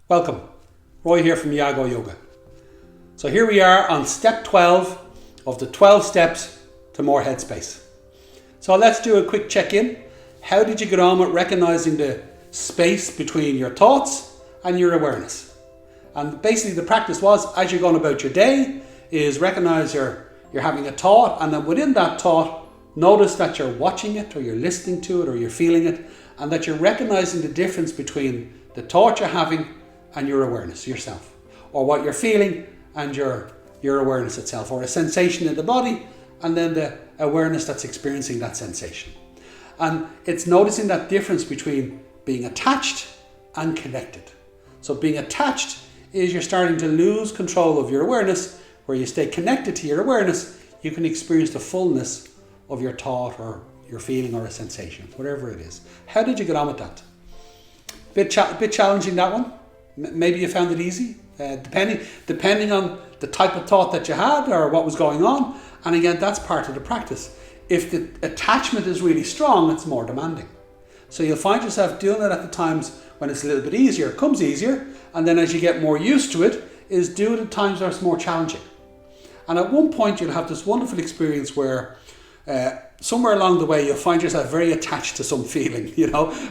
Welcome, Roy here from Yago Yoga. So here we are on step 12 of the 12 steps to more headspace. So let's do a quick check-in. How did you get on with recognizing the space between your thoughts and your awareness? And basically the practice was, as you're going about your day, is recognize you're having a thought, and then within that thought, notice that you're watching it, or you're listening to it, or you're feeling it, and that you're recognizing the difference between the thought you're having and your awareness, yourself, or what you're feeling and your awareness itself, or a sensation in the body and then the awareness that's experiencing that sensation. And it's noticing that difference between being attached and connected. So being attached is you're starting to lose control of your awareness. Where you stay connected to your awareness, you can experience the fullness of your thought or your feeling or a sensation, whatever it is. How did you get on with that? Bit challenging, that one. Maybe you found it easy, depending on the type of thought that you had or what was going on. And again, that's part of the practice. If the attachment is really strong, it's more demanding. So you'll find yourself doing it at the times when it's a little bit easier. It comes easier, and then as you get more used to it, is do it at times where it's more challenging. And at one point you'll have this wonderful experience where somewhere along the way you'll find yourself very attached to some feeling,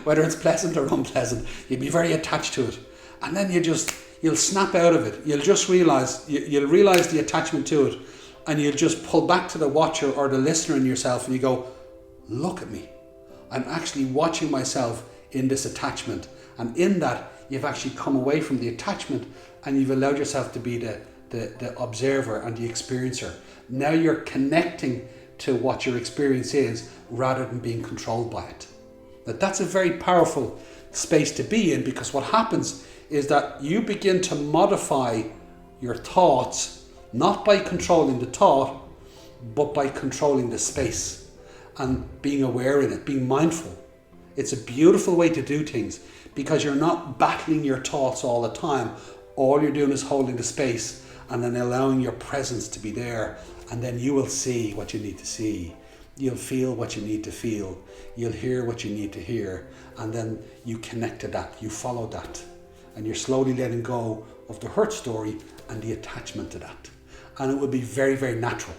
whether it's pleasant or unpleasant. You'll be very attached to it. And then you'll snap out of it. You'll just realize the attachment to it, and you'll just pull back to the watcher or the listener in yourself, and you go, look at me. I'm actually watching myself in this attachment. And in that, you've actually come away from the attachment and you've allowed yourself to be the observer and the experiencer. Now you're connecting to what your experience is rather than being controlled by it. Now that's a very powerful space to be in, because what happens is that you begin to modify your thoughts, not by controlling the thought, but by controlling the space and being aware in it, being mindful. It's a beautiful way to do things, because you're not battling your thoughts all the time. All you're doing is holding the space and then allowing your presence to be there, and then you will see what you need to see. You'll feel what you need to feel. You'll hear what you need to hear, and then you connect to that, you follow that, and you're slowly letting go of the hurt story and the attachment to that. And it will be very, very natural.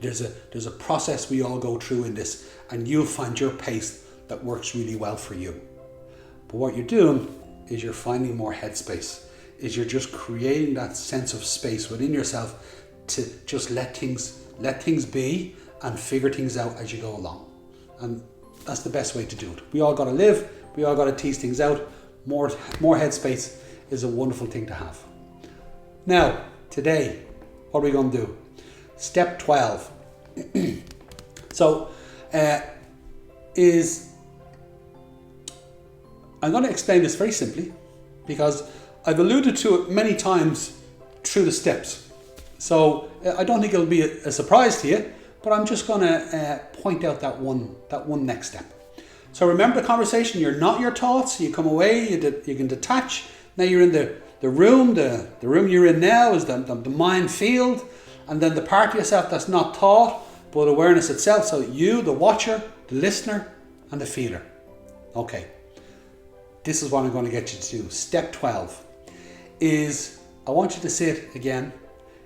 There's a process we all go through in this, and you'll find your pace that works really well for you. But what you're doing is you're finding more headspace, is you're just creating that sense of space within yourself to just let things be and figure things out as you go along. And that's the best way to do it. We all got to live, we all got to tease things out. More headspace is a wonderful thing to have. Now, today, what are we going to do? Step 12. I'm going to explain this very simply, because I've alluded to it many times through the steps. So I don't think it'll be a surprise to you, but I'm just going to point out that one next step. So remember the conversation, you're not your thoughts, you come away, you can detach. Now you're in the room, the room you're in now is the mind field, and then the part of yourself that's not thought, but awareness itself. So you, the watcher, the listener, and the feeler. Okay, this is what I'm going to get you to do. Step 12 is, I want you to sit again,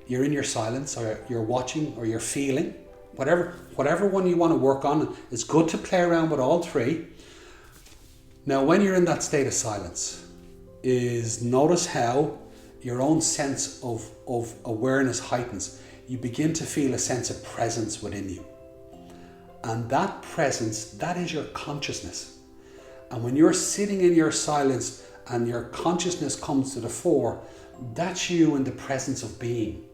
you're in your silence, or you're watching, or you're feeling, whatever one you want to work on. It's good to play around with all three. Now when you're in that state of silence, is notice how your own sense of awareness heightens. You begin to feel a sense of presence within you. And that presence, that is your consciousness. And when you're sitting in your silence and your consciousness comes to the fore, that's you in the presence of being.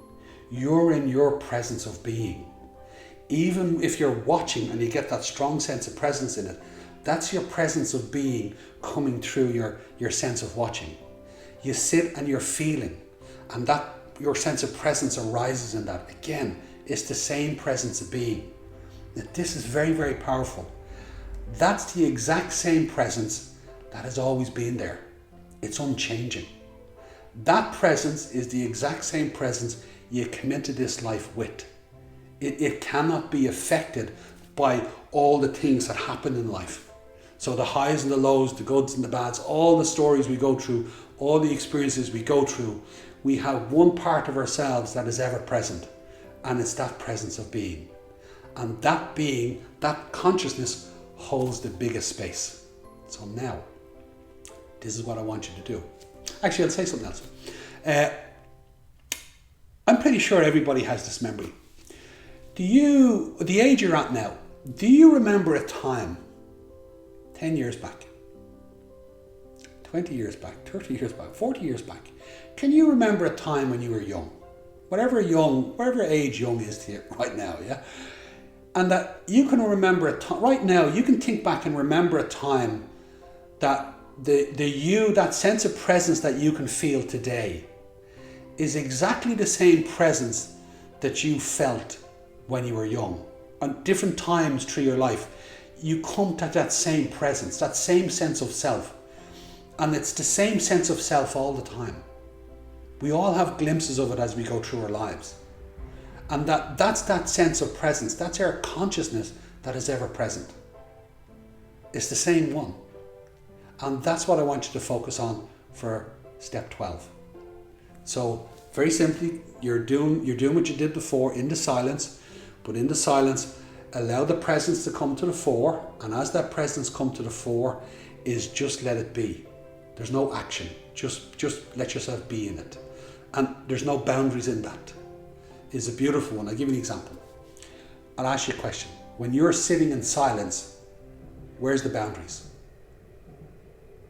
You're in your presence of being. Even if you're watching and you get that strong sense of presence in it, that's your presence of being coming through your sense of watching. You sit and you're feeling, and that your sense of presence arises in that. Again, it's the same presence of being. Now, this is very, very powerful. That's the exact same presence that has always been there. It's unchanging. That presence is the exact same presence you come into this life with. It cannot be affected by all the things that happen in life. So the highs and the lows, the goods and the bads, all the stories we go through, all the experiences we go through, we have one part of ourselves that is ever present, and it's that presence of being. And that being, that consciousness, holds the biggest space. So now, this is what I want you to do. Actually, I'll say something else. I'm pretty sure everybody has this memory. The age you're at now, do you remember a time 10 years back, 20 years back, 30 years back, 40 years back? Can you remember a time when you were young? Whatever age young is to you right now, yeah? And that you can remember a time, right now, you can think back and remember a time that that sense of presence that you can feel today is exactly the same presence that you felt when you were young. At different times through your life, you come to that same presence, that same sense of self. And it's the same sense of self all the time. We all have glimpses of it as we go through our lives. And that's that sense of presence, that's our consciousness that is ever present. It's the same one. And that's what I want you to focus on for step 12. So very simply, you're doing what you did before in the silence, but in the silence, allow the presence to come to the fore. And as that presence comes to the fore, is just let it be. There's no action. Just let yourself be in it. And there's no boundaries in that. It's a beautiful one. I'll give you an example. I'll ask you a question. When you're sitting in silence, where's the boundaries?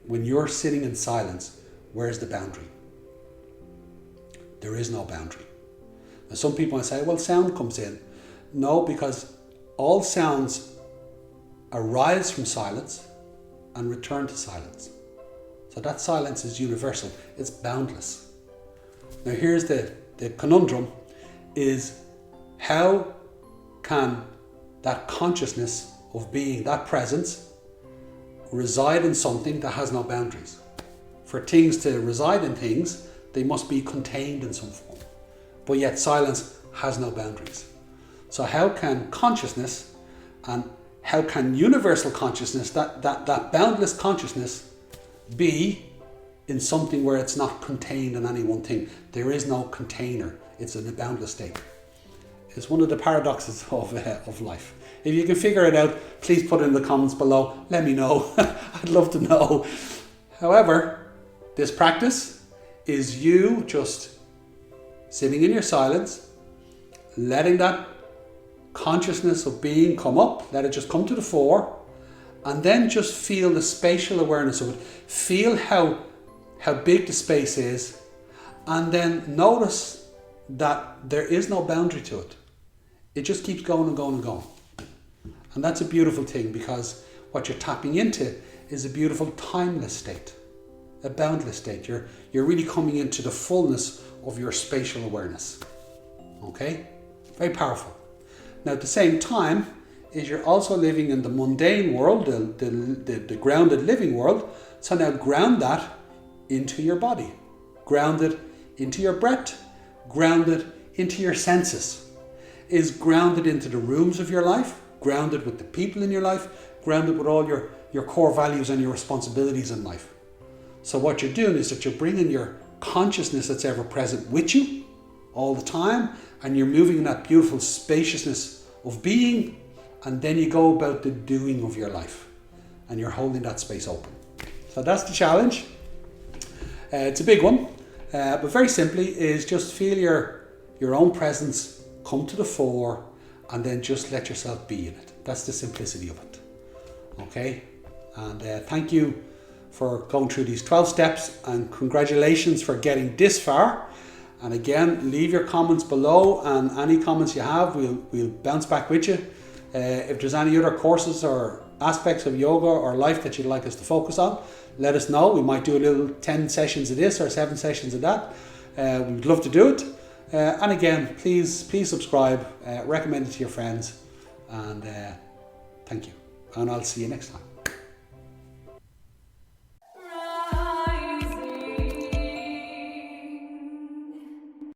When you're sitting in silence, where's the boundary? There is no boundary. And some people might say, well, sound comes in. No, because all sounds arise from silence and return to silence. So that silence is universal. It's boundless. Now here's the conundrum is, how can that consciousness of being, that presence, reside in something that has no boundaries? For things to reside in things, they must be contained in some form. But yet silence has no boundaries. So how can consciousness and how can universal consciousness, that boundless consciousness, be in something where it's not contained in any one thing? There is no container. It's in a boundless state. It's one of the paradoxes of life. If you can figure it out, please put it in the comments below. Let me know. I'd love to know. However, this practice is you just sitting in your silence, letting that consciousness of being come up, let it just come to the fore, and then just feel the spatial awareness of it. Feel how big the space is, and then notice that there is no boundary to it. It just keeps going and going and going. And that's a beautiful thing, because what you're tapping into is a beautiful timeless state, a boundless state. You're really coming into the fullness of your spatial awareness. Okay? Very powerful. Now at the same time, is you're also living in the mundane world, the grounded living world. So now ground that into your body. Ground it into your breath. Grounded into your senses. Is grounded into the rooms of your life, grounded with the people in your life, grounded with all your core values and your responsibilities in life. So what you're doing is that you're bringing your consciousness that's ever present with you all the time, and you're moving in that beautiful spaciousness of being, and then you go about the doing of your life, and you're holding that space open. So that's the challenge. It's a big one. But very simply is just feel your own presence come to the fore, and then just let yourself be in it. That's the simplicity of it. Okay? And thank you for going through these 12 steps, and congratulations for getting this far. And again, leave your comments below, and any comments you have, we'll bounce back with you. If there's any other courses or aspects of yoga or life that you'd like us to focus on, let us know. We might do a little 10 sessions of this or 7 sessions of that. We'd love to do it. And again, please subscribe, recommend it to your friends, and thank you. And I'll see you next time.